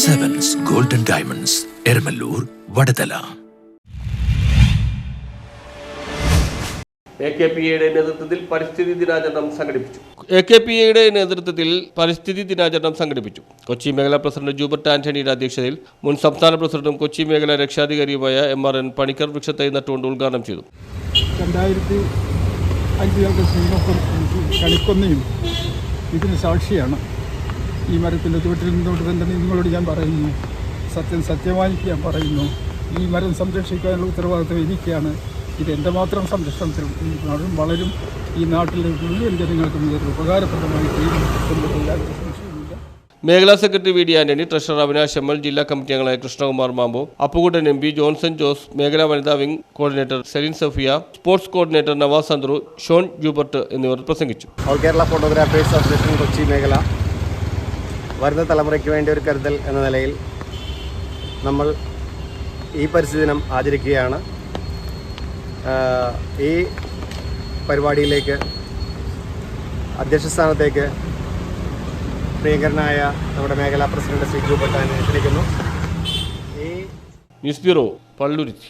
Sevens Golden Diamonds, Ermalur, Vadadala. AKPയുടെ നേതൃത്വത്തിൽ പരിസ്ഥിതി ദിനാചരണം സംഘടിപ്പിച്ചു. കൊച്ചി മേഖലാ പ്രസിഡന്റ് ജൂബർട്ട് ആന്റണിയുടെ അധ്യക്ഷതയിൽ മുൻ സംസ്ഥാന പ്രസിഡന്റും കൊച്ചി മേഖലാ രക്ഷാധികാരിയുമായ MRN പണിക്കർ വൃക്ഷത്തൈ നട്ടുകൊണ്ട് ഉദ്ഘാടനം ചെയ്തു. 2005 കളിക്കൊന്നയും ഇതിന് സാക്ഷിയാണ്. ഈ മരത്തിൻ്റെ ചുവട്ടിൽ നിന്നുകൊണ്ട് തന്നെ നിങ്ങളോട് ഞാൻ പറയുന്നു, സത്യമായിട്ട് ഞാൻ പറയുന്നു, ഈ മരം സംരക്ഷിക്കാനുള്ള ഉത്തരവാദിത്വം എനിക്കാണ്. ഇത് എൻ്റെ മാത്രം സംരക്ഷണത്തിലും ഈ മരം വളരും, ഈ നാട്ടിലെ മുഴുവൻ ജനങ്ങൾക്കും ഇതൊരു ഉപകാരപ്രദമായി തീരുന്നില്ല. മേഖലാ secretary VD Antony, treasurer Avinash ML, ജില്ലാ കമ്മിറ്റി അംഗങ്ങളായ കൃഷ്ണകുമാർ മാമ്പോ, അപ്പുകുട്ടൻ MP, ജോൺസൺ ജോസ്, മേഖലാ വനിതാ wing coordinator Celine Safiya, sports coordinator Navas Anthru, Shone Jubert എന്നിവർ പ്രസംഗിച്ചു. All Kerala photographers association Kochi മേഖല വരുന്ന തലമുറയ്ക്ക് വേണ്ടി ഒരു കരുതൽ എന്ന നിലയിൽ നമ്മൾ ഈ പരിസ്ഥിതി ദിനം ആചരിക്കുകയാണ്. ഈ പരിപാടിയിലേക്ക് അധ്യക്ഷ സ്ഥാനത്തേക്ക് പ്രിയങ്കരനായ നമ്മുടെ മേഖലാ പ്രസിഡന്റ് ശ്രീ ജൂബർട്ട് ക്ഷണിക്കുന്നു. News bureau, Palluruthy.